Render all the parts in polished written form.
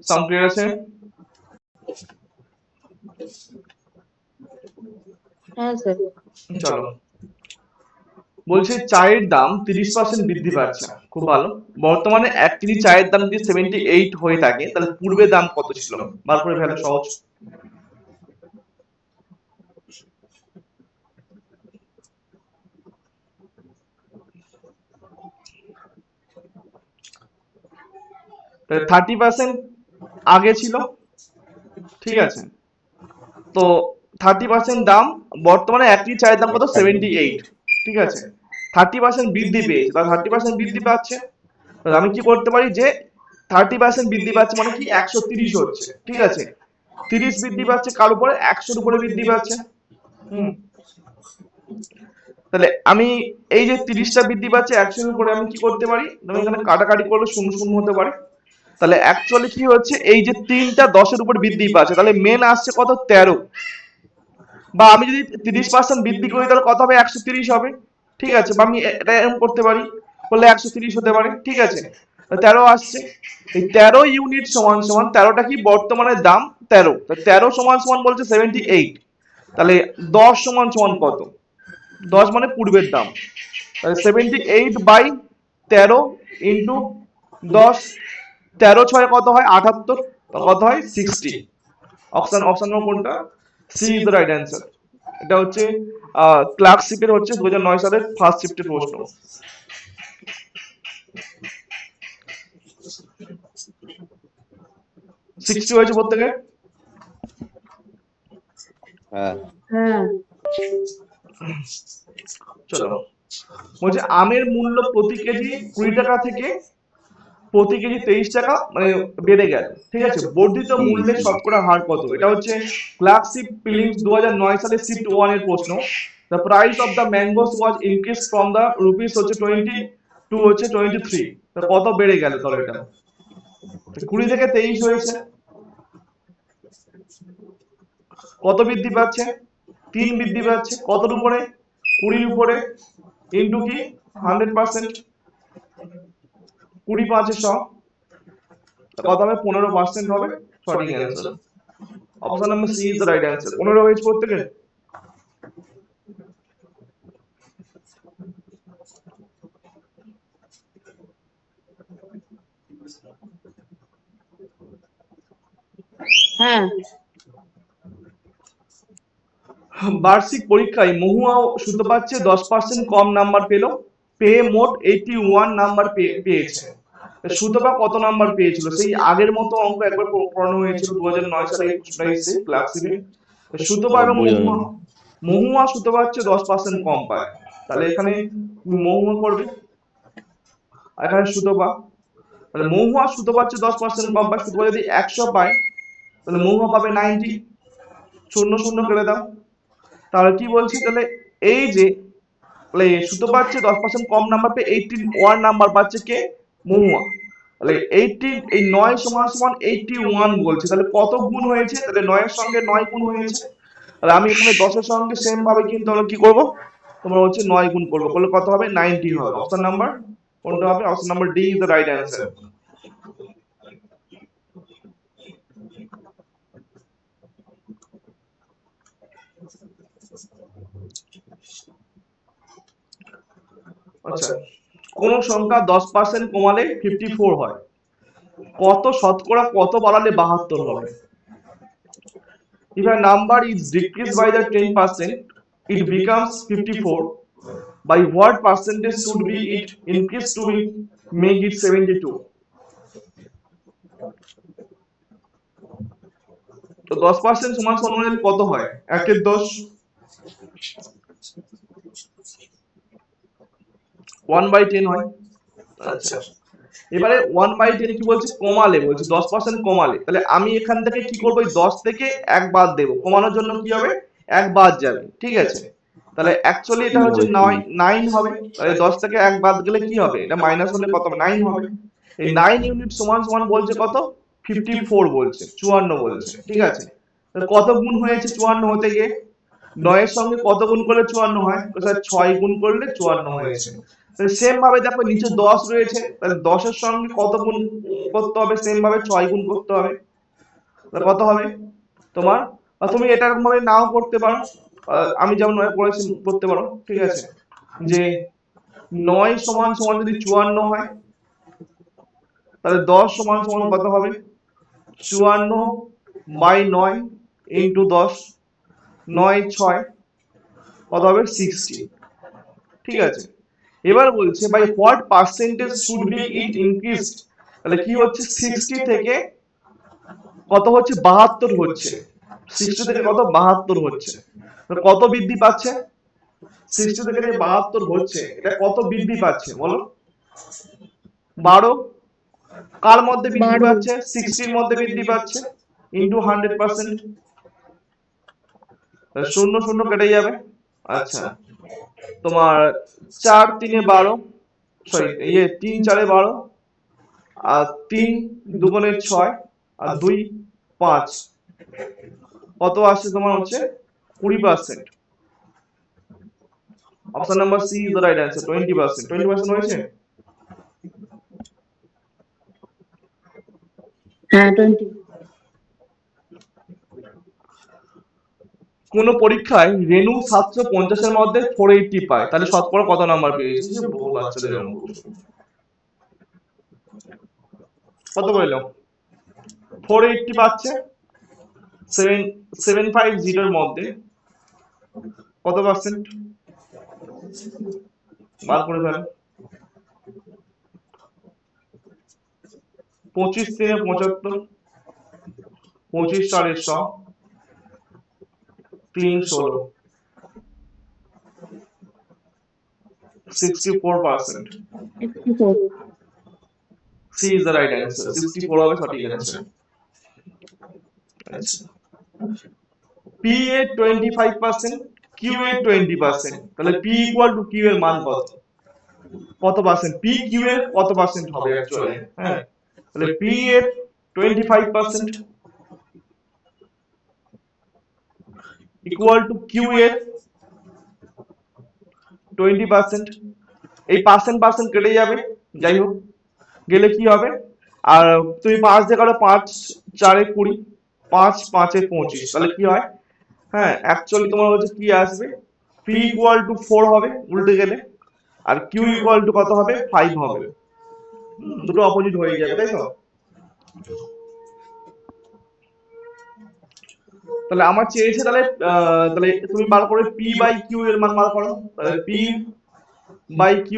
Sound clear আছে? হ্যাঁ sir. চলো, বলছে চায়ের দাম 30% বৃদ্ধি পাচ্ছে। খুব ভালো। বর্তমানে 1 কেজি চায়ের দাম যদি 78 হয়ে থাকে, তাহলে পূর্বে দাম কত ছিল? বার করে ফেলো, সহজ। তাহলে 30% আগে ছিল, ঠিক আছে? তো 30% দাম, বর্তমানে 1 কেজি চায়ের দাম কত? 78, ঠিক আছে? 30% বৃদ্ধি পেয়েছে, তাহলে 30% বৃদ্ধি পাচ্ছে। তাহলে আমি কি করতে পারি যে 30% বৃদ্ধি পাচ্ছে মানে কি 130 হচ্ছে, ঠিক আছে? 30 বৃদ্ধি পাচ্ছে কার উপরে? 100-র উপরে বৃদ্ধি পাচ্ছে। হুম, তাহলে আমি এই যে 30টা বৃদ্ধি পাচ্ছে 100-র উপরে, আমি কি করতে পারি? আমি এখানে কাটাকাটি করলে 0-0 হতে পারে। তাহলে অ্যাকচুয়ালি কি হচ্ছে, এই যে 3টা 10-এর উপর বৃদ্ধি পাচ্ছে, তাহলে মেন আসছে কত? 13। বা আমি যদি 30% বৃদ্ধি করি তাহলে কত হবে? 130 হবে, ঠিক আছে? বা আমি এটা এরকম করতে পারি, বললে 130 হতে পারে, ঠিক আছে? 13 আসছে। এই 13 ইউনিট সমান সমান 13টা কি? বর্তমানে দাম 13। 13 সমান সমান বলছে 78। তাহলে 10 সমান সমান কত? 10 মানে পূর্বের দাম। তাহলে 78/13 ইন্টু 10। 13 × 6 কত হয়? 78। কত হয়? 60। অপশন নম্বর কোনটা? C is the right answer. এটা হচ্ছে ক্লার্কশিপের হচ্ছে 2009 সালের ফার্স্ট শিফটের প্রশ্ন। সিক্সটি হয়েছে প্রত্যেকে? হ্যাঁ। চলো, বলছে আমের মূল্য প্রতি কেজি 20 টাকা থেকে প্রতি কেজি 23 টাকা মানে বেড়ে গেল, ঠিক আছে? বর্ধিত মূল্যের শতকরা হার কত? এটা হচ্ছে ক্লার্কশিপ প্রিলিমস 2009 সালের শিফট 1 এর প্রশ্ন। The price of the mangoes was increase from the rupees হচ্ছে 20 টু হচ্ছে 23। তা কত বেড়ে গেল তাহলে? এটা 20 থেকে 23 হয়েছে, কত বৃদ্ধি পাচ্ছে? 3 বৃদ্ধি পাচ্ছে। কতর উপরে? 20-র উপরে। ইন্টু কি? 100%। 20 5 100, কত হবে? 15% হবে সঠিক answer. Option number C is the right answer. 15 হয়েছে প্রত্যেকের? হ্যাঁ। বার্ষিক পরীক্ষায় মহুয়া সুতপাচ্ছে 10% কম নাম্বার পেল, পেয়ে মোট 81 নাম্বার পেয়েছে। সুতপা কত নাম্বার পেয়েছিল? সেই আগের মতো অঙ্ক একবার পড়ানো হয়েছিল, 2009 সালে এই প্রশ্নটা এসেছে ক্লার্কশিপে। সুতপা এবং মহুয়া সুতপা হচ্ছে 10% কম পায়। তাহলে এখানে মহুয়া করবে, এখানে সুতপা। তাহলে মহুয়া সুতপা হচ্ছে 10% কম পায়। সুতপা যদি 100 পায়, তাহলে মহুয়া পাবে 90। 0-0 কেটে দাও। তাহলে কি বলছি? তাহলে এই যে সুতপা পাচ্ছে 10% কম নাম্বার পেয়ে 81 নাম্বার পাচ্ছে কে? মহুয়া। তাহলে 18, এই 9 সমান সমান 81 বলছে। তাহলে কত গুণ হয়েছে? তাহলে 9 এর সঙ্গে 9 গুণ হয়েছে। তাহলে আমি এখানে 10 এর সঙ্গে সেম ভাবে কিন্তু আমরা কি করব? তোমরা হচ্ছে 9 গুণ করবে, করলে কত হবে? 90 হবে। অপশন নাম্বার কোনটা হবে? Option number D is the right answer. আচ্ছা, কোন সংখ্যা 10% কমালে 54 হয়? কত শতকরা কত বাড়ালে 72 হবে? If a number is decreased by the 10%, it becomes 54. By what percentage should be it increased to be make it 72? তো 10% সমান সমান হলে কত হয়? 1/10, 1/10 হয়। আচ্ছা, এবারে 1/10 কি বলছে? কমালে বলছে, 10% কমালে। তাহলে আমি এখান থেকে কি করবো? 10 থেকে 1 বাদ দেবো। কমানোর জন্য কি হবে? 1 বাদ যাবে, ঠিক আছে? তাহলে অ্যাকচুয়ালি এটা হচ্ছে 9 হবে। তাহলে 10 থেকে 1 বাদ গেলে কি হবে? এটা মাইনাস হলে কত হবে? 9 হবে। এই 9 ইউনিট সমান সমান বলছে কত? 54 বলছে, 54 বলছে, ঠিক আছে? তাহলে কত গুণ হয়েছে 54 হতে গিয়ে? 9 এর সঙ্গে কত গুণ করলে 54 হয়? তো স্যার 6 গুণ করলে 54 হয়েছে। সেম ভাবে দেখো নিচে 10 রয়েছে, তাহলে 10-এর সঙ্গে কত গুণ করতে হবে? সেম ভাবে 6 গুণ করতে হবে। তাহলে কত হবে তোমার? তুমি এটা এরকম ভাবে নাও করতে পারো, আমি যেমন করেছি করতে পারো, ঠিক আছে, যে 9 সমান সমান যদি 54 হয়, তাহলে 10 সমান সমান কত হবে? 54/9 ইন্টু 10, 9 6 কত হবে? 60। ঠিক আছে, এবার বলছে by what percentage should be it increased. তাহলে কি হচ্ছে 60 থেকে কত হচ্ছে? 72 হচ্ছে। 60 থেকে কত? 72 হচ্ছে। কত বৃদ্ধি পাচ্ছে? 60 থেকে যে 72 হচ্ছে, এটা কত বৃদ্ধি পাচ্ছে বলো? 12। কার মধ্যে বৃদ্ধি 12। পাচ্ছে? 60 এর মধ্যে বৃদ্ধি পাচ্ছে, ইন্টু 100%। শূন্য শূন্য কেটে যাবে। আচ্ছা, তোমার 4 3 12, সরি 3 4 12, আর 3 2 6, আর 2 5, কত আসছে তোমার? হচ্ছে 20%। Option number C is the right answer, 20%। 20% হয়েছে? হ্যাঁ 20। কোন পরীক্ষায় রেনু 750 এর মধ্যে 480 পায়, তাহলে শতকরা কত নাম্বার পেয়েছে? যে বহু বাচ্চাদের অঙ্ক, কত বললাম? 480 পাচ্ছে। 750 এর মধ্যে কত পার্সেন্ট? বার করে ফেলো। 25 3 75, 25 4 100, 3 16, 64%। 64। C is the right answer, 64 হবে সঠিক অ্যান্সার। আচ্ছা, P এ 25%, Q এ 20%, তাহলে P ইকুয়াল টু Q এর মান কত? কত পার্সেন্ট? P Q এর কত পার্সেন্ট হবে অ্যাকচুয়ালি? হ্যাঁ, তাহলে P এর 25% ইকুয়াল টু Q এর 20%। এই পার্সেন্ট পার্সেন্ট কেটে যাবে, যাই হোক, গেলে কি হবে? আর তুমি 5 দিয়ে কাটো, 5 4 এ 20, 5 5 এ 25, তাহলে কি হয়? হ্যাঁ, অ্যাকচুয়ালি তোমার হচ্ছে কি আসবে? P ইকুয়াল টু 4 হবে উল্টে গেলে, আর Q ইকুয়াল টু কত হবে? 5 হবে। দুটো অপোজিট হয়ে যাবে, তাই তো? তাহলে আমার চেয়েছে, তাহলে তাহলে তুমি বার করে P বাই Q এর মান বার করো। তাহলে P বাই Q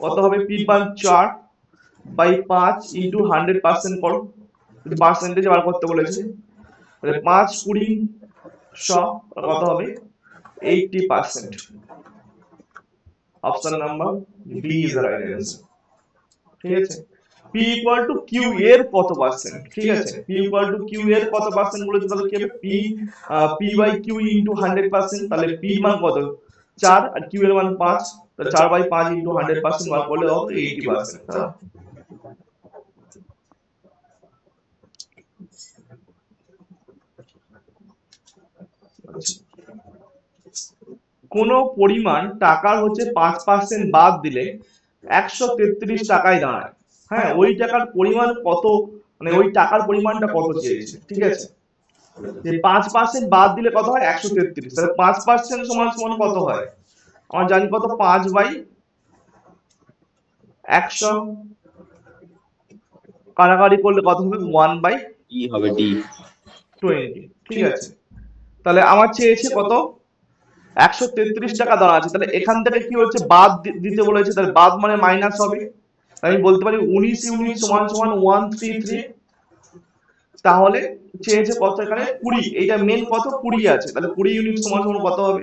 কত হবে? P মান 4 বাই 5 ইন্টু 100% করো, যদি পার্সেন্টেজ বার করতে বলেছে। তাহলে 5 20 100 কত হবে? 80%। Option number B is the right answer. ঠিক আছে, P ইকুয়াল টু Q এর কত পার্সেন্ট? ঠিক আছে, P ইকুয়াল টু Q এর কত পার্সেন্ট বলেছে, তাহলে কি হবে? P বাই Q ইন্টু 100%, তাহলে P এর মান কত? 4, আর Q এর মান 5, তাহলে 4 বাই 5 ইন্টু 100% বার করলে কত? 80%। কোন পরিমাণ টাকার হচ্ছে 5% বাদ দিলে 133 টাকায় দাঁড়ায়। হ্যাঁ, ওই টাকার পরিমাণ কত? মানে ওই টাকার পরিমাণটা কত চেয়েছে, ঠিক আছে? যে 5% বাদ দিলে কত হয়? 133। তাহলে 5% সমান সমান কত হয়? আমরা জানি কত? 5 বাই 100, কাটাকাটি করলে কত হবে? 1 বাই ডি হবে, ডি। 20। ঠিক আছে, তাহলে আমার চেয়েছে কত? 133 টাকা দেওয়া আছে, তাহলে এখান থেকে কি হচ্ছে? বাদ দিতে বলেছে, তাহলে বাদ মানে মাইনাস হবে। আমি বলতে পারি 19 ইউনিট সমান সমান 133। তাহলে চেয়েছে কত? এখানে 20, এইটা মেন কত? 20 আছে, তাহলে 20 ইউনিট সমান সমান কত হবে?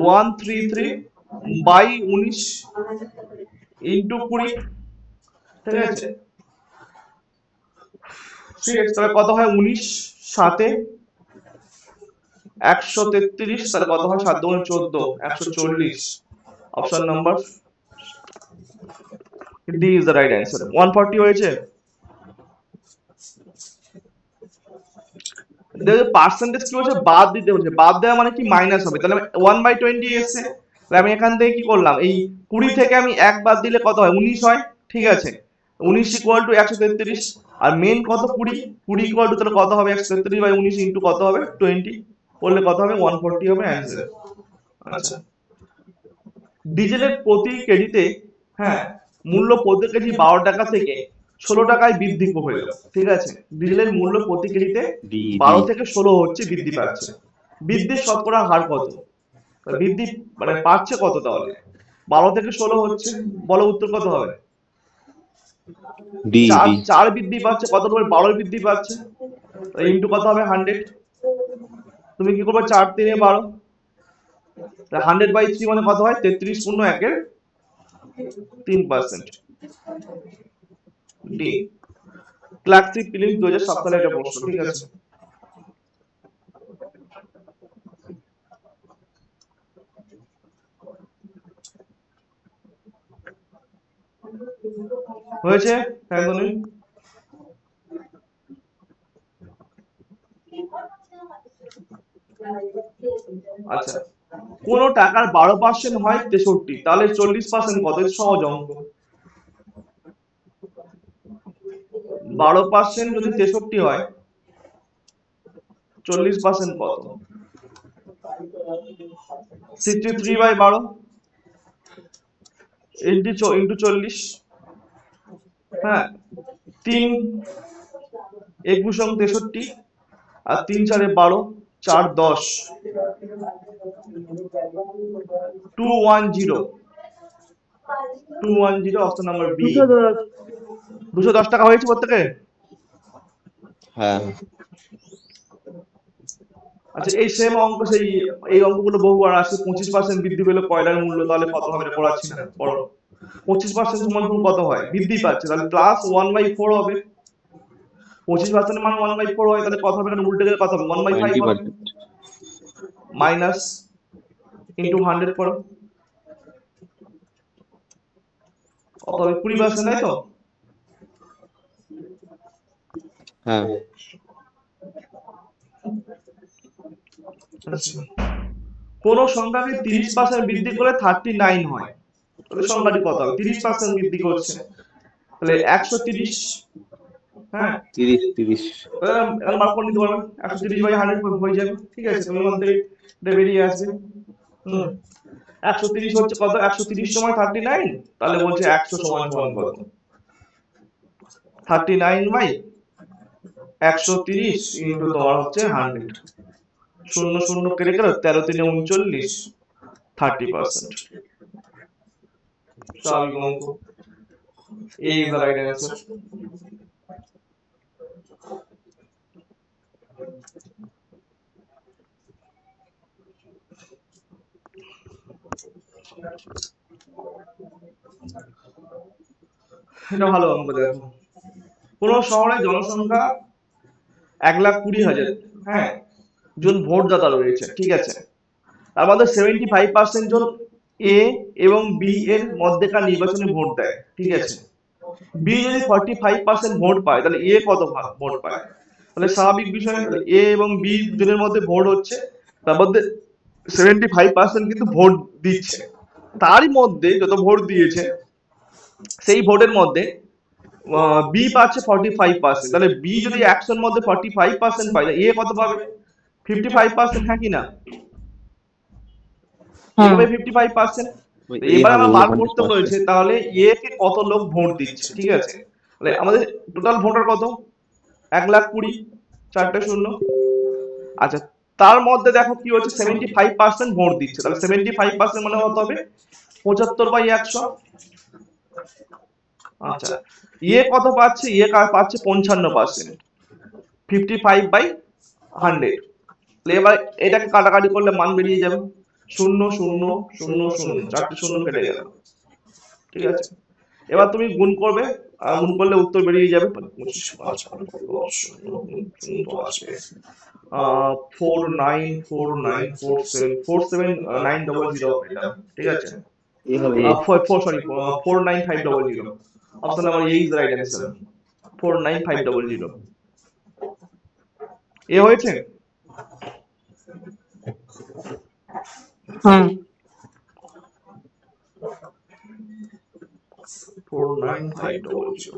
133 বাই 19 ইন্টু 20। ঠিক আছে, ঠিক আছে, তাহলে কত হয়? 19 7 133, তাহলে কত হয়? 7 দুগুণে 14, 140। Option number D is the right answer, 140 হয়েছে। দেখো পার্সেন্টেজ কি হচ্ছে? বাদ দিতে হচ্ছে, বাদ দেওয়া মানে কি? মাইনাস হবে, তাহলে 1/20 এসছে, আমি এখান থেকে কি করলাম, এই 20 থেকে আমি 1 বাদ দিলে কত হয়, 19 হয়। ঠিক আছে, 19 ইকুয়াল টু 133। আর মেন কত, 20 20 ইকুয়াল টু তাহলে কত হবে, 133 বাই 19 ইন্টু কত হবে 20, করলে কত হবে 140 হবে অ্যান্সার। আচ্ছা, ডিজেলের প্রতি কেজিতে, হ্যাঁ, মূল্য প্রতি কেজি 12 টাকা থেকে 16 টাকায় বৃদ্ধি হলো। ঠিক আছে, ডিজেলের মূল্য প্রতি কেজিতে ডি 12 থেকে 16 হচ্ছে, বৃদ্ধি পাচ্ছে। বৃদ্ধির শতকরা হার কত, বৃদ্ধি মানে পাচ্ছে কত, তাহলে 12 থেকে 16 হচ্ছে, বলো উত্তর কত হবে। ডি চার ডি চার বৃদ্ধি পাচ্ছে, কত হবে 12 বৃদ্ধি পাচ্ছে, ইন্টু কত হবে 100। তুমি কি করবে, 4 3 12, 100/3 মানে কত হয়, 33 পূর্ণ 1-এর 3%। ডি, ক্লার্কশিপ প্রিলিমস 2007 সালে এটা প্রশ্ন। ঠিক আছে, হয়েছে একদমই। আচ্ছা, কোন টাকার 12% হয় 63, তাহলে 40% কত, সহজ অঙ্ক। 12% যদি 63 হয়, 40% কত, 63/12 ইন্টু 40। হ্যাঁ, 3 21 63, আর 3 4 12, 4 10, 210 210, অপশন নাম্বার বি। 210 টাকা হয়েছে প্রত্যেকে। হ্যাঁ আচ্ছা, এই সেম অঙ্ক, সেই এই অঙ্কগুলো বহুবার আসে। 25% বৃদ্ধি পেলে কয়লার মূল্য, তাহলে কত হবে, এটা পড়াচ্ছি না, পড়ো। 25% সমান সমান কত হয়, বৃদ্ধি পাচ্ছে, তাহলে প্লাস 1/4 হবে। 25% মান 1/4 হয়, তাহলে কত হবে, এটা উল্টে গেলে কত হবে, 1/5 হবে। 20%। মাইনাস ইন্টু 100 করো, কত হবে 20%, তাই তো। হ্যাঁ কোন সংখ্যাকে 30% বৃদ্ধি করলে 39 হয়, তাহলে সংখ্যাটি কত হবে, 30% বৃদ্ধি করছে, তাহলে 130। হ্যাঁ, 30 এখন বার করে নিতে পারবে, 130/100 হয়ে যাবে। ঠিক আছে, তুমি ওখান থেকে এটা বেরিয়ে আসবে। হুম, 130 হচ্ছে কত, 130 সময় 39, তাহলে বলছে 100 সমান সমান কত, 39/130 ইন্টু তোমার হচ্ছে 100। শূন্য শূন্য কেটে গেল, 13 3 39, 30%। স্বাভাবিক অঙ্ক, এই ইজ দ্য রাইট অ্যান্সার। এটা ভালো অঙ্ক, দেখো। কোন শহরে জনসংখ্যা 1,20,000, হ্যাঁ, জন ভোটদাতা রয়েছে। ঠিক আছে, তার মধ্যে 75% জন এ এবং বি এর মধ্যেকার নির্বাচনে ভোট দেয়। ঠিক আছে, বি যদি 45% ভোট পায়, তাহলে এ কত ভোট পায়, তাহলে স্বাভাবিক বিষয়, এ এবং বি দুজনের মধ্যে ভোট হচ্ছে, তার মধ্যে 75% কিন্তু ভোট দিচ্ছে। তারই মধ্যে যত ভোট দিয়েছে, সেই ভোটের মধ্যে বি পাচ্ছে 45%, তাহলে বি যদি 100-এর মধ্যে 45% পায়, এ কত পাবে, 55%। হ্যাঁ কি না, এ হ্যাঁ পাবে 55%। এ এবার হবে আমরা বার করতে 49%। বলেছে, তাহলে এ কে কত লোক ভোট দিচ্ছে। ঠিক আছে, তাহলে আমাদের টোটাল ভোটার কত, 1,20,000, 4টে শূন্য। আচ্ছা, তার মধ্যে দেখো কি হচ্ছে, 75% ভোট দিচ্ছে, তাহলে 75% মানে কত হবে, 75/100। আচ্ছা, এ কত পাচ্ছে, এ পাচ্ছে 55%, 55/100। এবার এটাকে কাটাকাটি করলে মান বেরিয়ে যাবে, 0 0 0 0, 4টে শূন্য কেটে গেল। ঠিক আছে, এবার তুমি গুণ করবে, গুণ করলে উত্তর বেরিয়ে যাবে, 25 5 10 0 আসবে 49494747 এটা। ঠিক আছে, এ হবে 49500, option number A is the right answer, 49500। এ হয়েছে। হ্যাঁ 49500।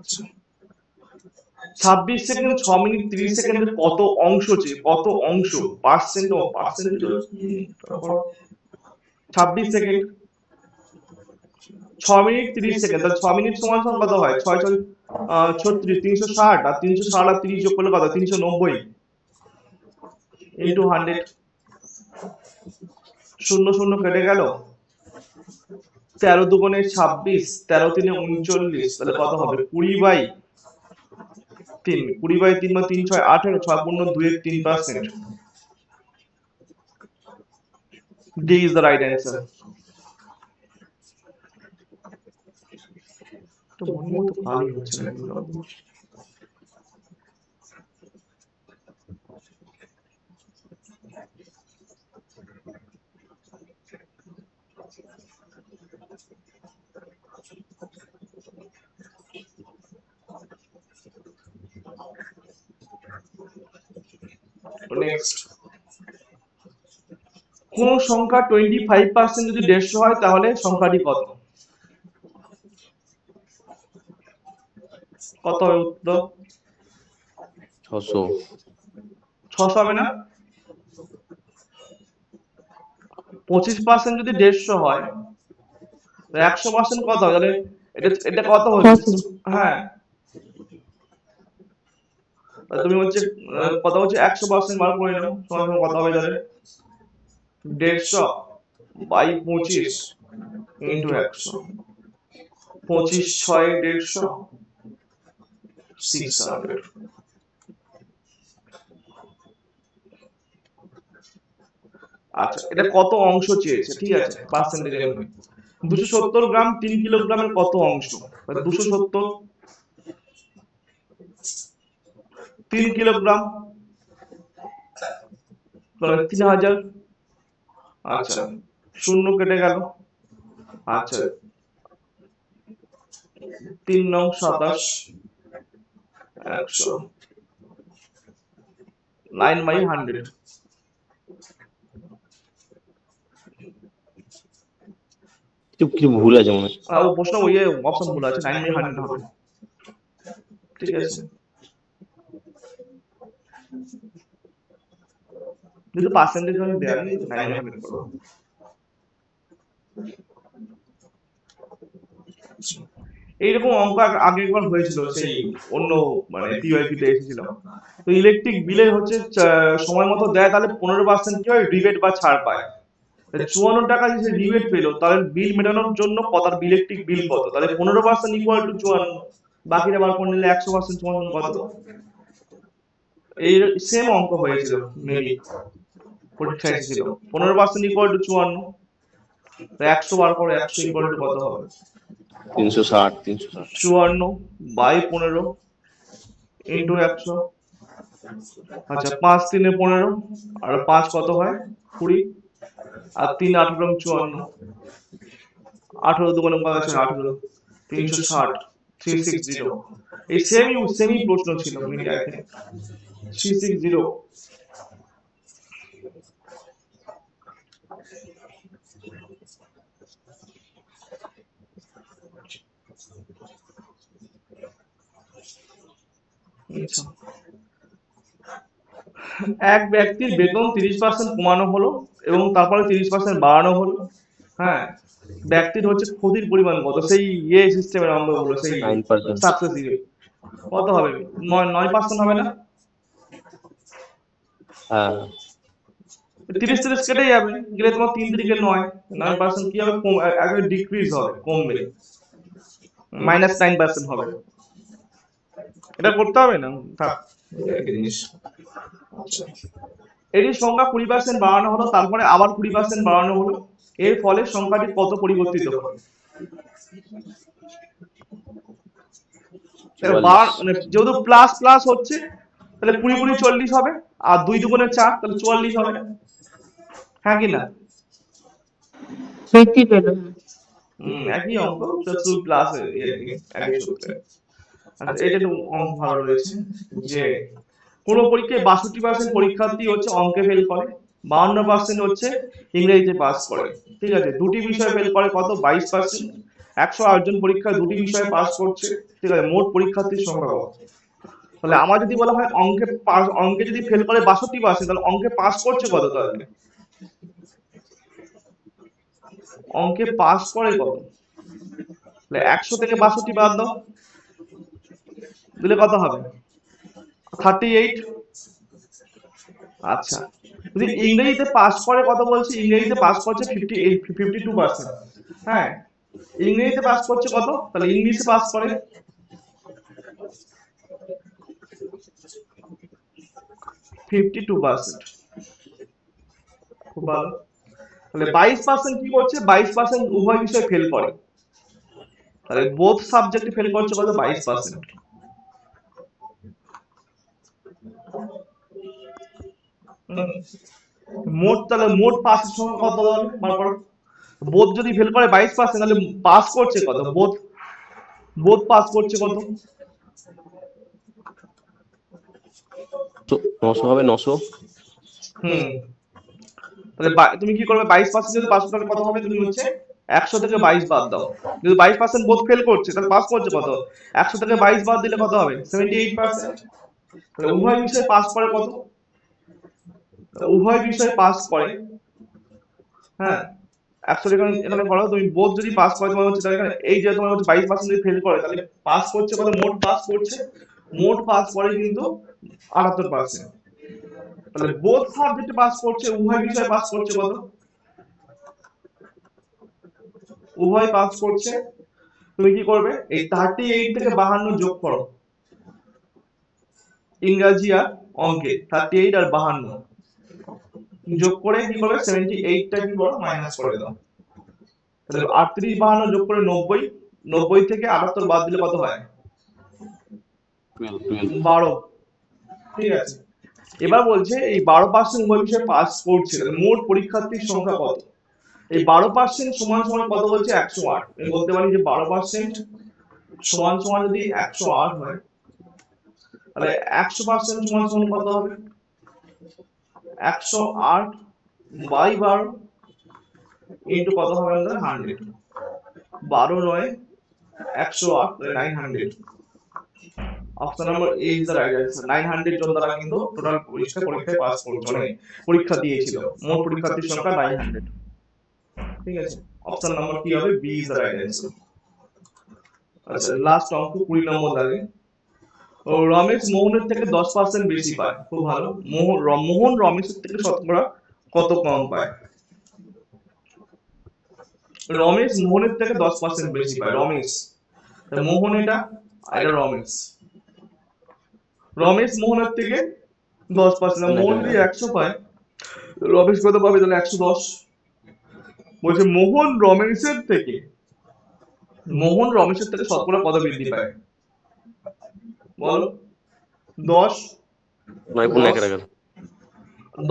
আচ্ছা 26 সেকেন্ড 6 মিনিট 30 সেকেন্ডের কত অংশ চেয়ে, কত অংশ পার্সেন্ট ও পার্সেন্টেজ, তারপর 26 সেকেন্ড 6 মিনিট 30 সেকেন্ড, তাহলে 6 মিনিট সমান সমান কত হয়, 6 6 36, 360, আর 360 আর 30 যোগ করলে কত, 390 ইন্টু 100। শূন্য শূন্য কেটে গেল, 13 দুগুণে 26, 13 তিনে 39, তাহলে কত হবে 20/3, 20/3 মানে 3 6 18, 6 পূর্ণ 2 এর 3%। D is the right answer. তো মনে মতো ভালোই হচ্ছে না এগুলো। নেক্সট, কোন সংখ্যা 25% যদি 150 হয় তাহলে সংখ্যাটি কত? কত হবে উত্তর? 600। 600 হবে না? 25% যদি 150 হয়, 100% কত হবে? তাহলে এটা কত হচ্ছে? হ্যাঁ, তুমি হচ্ছে কত হচ্ছে 100% বার করে নাও, সমান কত হবে তাহলে? 150 বাই 25 ইন্টু 100, 25 6 150, 600। আচ্ছা এটা কত অংশ চেয়েছে, ঠিক আছে, পার্সেন্টেজে 270 গ্রাম 3 কিলোগ্রামের কত অংশ? 270 3 কিলোগ্রাম 3000। আচ্ছা শূন্য কেটে গেল, আচ্ছা 3 9 27, 100 9/100। কি ভুল আছে মনে হয়। ও প্রশ্ন ওই অপশন ভুল আছে, 9/100 হবে, ঠিক আছে। কিন্তু পার্সেন্টেজ আমি দেয়া নেই, 9/100 করব। এইরকম অঙ্ক আগে একবার হয়েছিল, সেই অন্য মানে টিওআইপি তে এসেছিল। তো ইলেকট্রিক বিলে হচ্ছে সময় মতো দেয়, তাহলে 15% কি হয় রিবেট বা ছাড় পায়। 54 টাকা যে রিবেট পেলো, তাহলে বিল মেটানোর জন্য কত ইলেকট্রিক বিল কত? তাহলে 15% ইকুয়াল টু 54, বাকিটা বার করে নিলে 100% সমান কত? এই সেম অঙ্ক হয়েছিল, মেবি পরীক্ষা এসেছিল। 15% ইকুয়াল টু 54, 100 বার করে 100 ইকুয়াল টু কত হবে? 360। 54 বাই 15 ইন্টু 100। আচ্ছা 5 3 15, আর 5 কত হয় 20, আর 3 18 54, 18 দুগুণে কত আছে 18, 360, 360। এই সেমি প্রশ্ন ছিল মেবি, আই থিংক 360। এক ব্যক্তির বেতন 30% কমানো হলো এবং তারপরে 30% বাড়ানো হলো, হ্যাঁ, ব্যক্তির হচ্ছে ক্ষতির পরিমাণ কত? সেই সিস্টেমের অঙ্কগুলো, সেই 9%। সাকসেস রেট কত হবে? 9% হবে না? হ্যাঁ 30 30 কেটে যাবে, গেলে তোমার 3 3 কে 9, 9% কি হবে? একবার ডিক্রিজ হবে, কমবে, -9% হবে। এটা করতে হবে না, থাক একই জিনিস। আচ্ছা এটি সংখ্যা 20% বাড়ানো হলো, তারপরে আবার 20% বাড়ানো হলো, এর ফলে সংখ্যাটি কত পরিবর্তিত হবে? মানে যেহেতু প্লাস প্লাস হচ্ছে, তাহলে 20 20 40 হবে, আর 2 দুগুণে 4, তাহলে 44 হবে, হ্যাঁ কি না? দেখতে পেলাম। একই অঙ্ক, শুধু প্লাস একই সূত্রে। আচ্ছা এটা একটু অঙ্ক ভালো রয়েছে, যে কোন পরীক্ষায় 62% পরীক্ষার্থী হচ্ছে অঙ্কে ফেল করে, 52% হচ্ছে ইংরেজিতে পাস করে। ঠিক আছে, দুটি বিষয় ফেল করে কত? 22%। 108 জন পরীক্ষায় দুটি বিষয়ে পাস করছে। ঠিক আছে, মোট পরীক্ষার্থীর সংখ্যা কত? তাহলে আমার যদি বলা হয় অঙ্কে যদি ফেল করে 62%, তাহলে অঙ্কে পাস করছে কত? তাহলে অঙ্কে পাস করে কত? তাহলে 100 থেকে 62 বাদ দাও, দিলে কত হবে? 38। আচ্ছা, যদি ইংরেজিতে পাস করে কত বলছে? ইংরেজিতে পাস করছে 52%। হ্যাঁ, ইংরেজিতে পাস করছে কত? তাহলে ইংলিশে পাস করে 52%। খুব ভালো। তাহলে 22% কি করছে? 22% উভয় বিষয় ফেল করে। তাহলে বোথ সাবজেক্টে ফেল করছে কত? 22%। মোট, তাহলে মোট পাসের সংখ্যা কত হবে? বার করো। বোধ যদি ফেল করে 22%, তাহলে পাস করছে কত? বোধ বোধ পাস করছে কত? 900 হবে, 900। হুম, তাহলে তুমি কি করবে? 22% যদি পাস করে কত হবে? তুমি হচ্ছে 100 থেকে 22 বাদ দাও। যদি 22% বোধ ফেল করছে, তাহলে পাস করছে কত? 100 থেকে 22 বাদ দিলে কত হবে? 78%। তাহলে উভয় বিষয় পাস করে কত? উভয় বিষয় পাস করে, হ্যাঁ, অ্যাকচুয়ালি এখানে করো তুমি, বোধ যদি পাস করে তোমার হচ্ছে, তাহলে এখানে এই যে তোমার হচ্ছে 22% যদি ফেল করে, তাহলে পাস করছে কত? মোট পাস করছে, মোট পাস করে কিন্তু 78%। তাহলে বোধ সাবজেক্টে পাস করছে, উভয় বিষয়ে পাস করছে কত? উভয় পাস করছে। তুমি কি করবে? এই 38 থেকে 52 যোগ করো, ইংরাজি আর অঙ্কে 38 আর 52 যোগ করে কি করবে? 78টা কি করো? মাইনাস করে দাও। তাহলে 38 52 যোগ করে 90, 90 থেকে 78 বাদ দিলে কত হয়? 12। ঠিক আছে, এবার বলছে এই 12% উভয় বিষয়ে পাস করছে, তাহলে মোট পরীক্ষার্থীর সংখ্যা কত? এই 12% সমান সমান কত বলছে? 108। আমি বলতে পারি যে 12% সমান সমান যদি 108 হয়, তাহলে 100% সমান সমান কত হবে? 108 বাই 12 ইন্টু কত হবে আমাদের? 100। 12 নয় 108, তাহলে 900। Option number A is the right answer. 900 জন দ্বারা কিন্তু টোটাল পরীক্ষায় পাস করছে, মানে পরীক্ষা দিয়েছিল। মোট পরীক্ষার্থীর সংখ্যা 900। ঠিক আছে, অপশন নাম্বার কি হবে? B is the right answer. আচ্ছা, লাস্ট অঙ্ক 20 নম্বর লাগে। ও রমেশ মোহনের থেকে 10% বেশি পায়। খুব ভালো। মোহন রমেশের থেকে শতকরা কত কম পায়? রমেশ মোহনের থেকে 10% বেশি পায়। রমেশ, মোহন এটা, এটা রমেশ। রমেশ মোহনের থেকে 10%, মোহন যদি 100 পায়, রমেশ কত পাবে? তাহলে 110। বলছে মোহন রমেশের থেকে শতকরা কত বৃদ্ধি পায়? বলো। 10 9 পূর্ণ 1 গেল।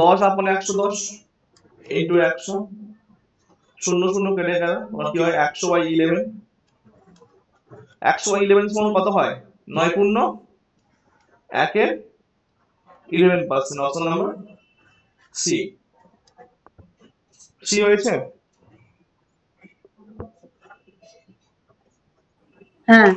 10 আপন 110 ইন্টু 100, 0 0 কেটে গেল, আর কি হয়? 100/11। 100/11 সমান কত হয়? 9 পূর্ণ 1 এর 11%। Option number C. সি হয়েছে? হ্যাঁ।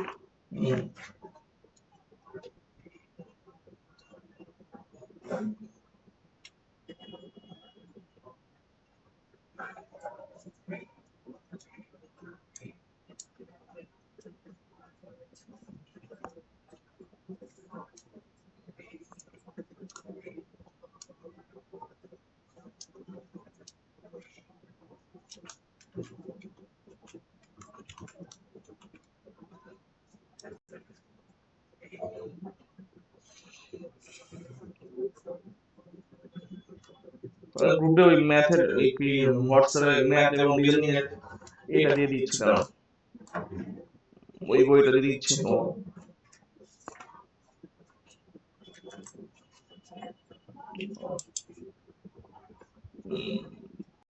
গ্রুপে ওই ম্যাথের কি হোয়াটসঅ্যাপে ম্যাথ এবং রিজনিং এর এটা দিয়ে দিচ্ছি, দাঁড়াও, ওই বইটা দিয়ে দিচ্ছি তো।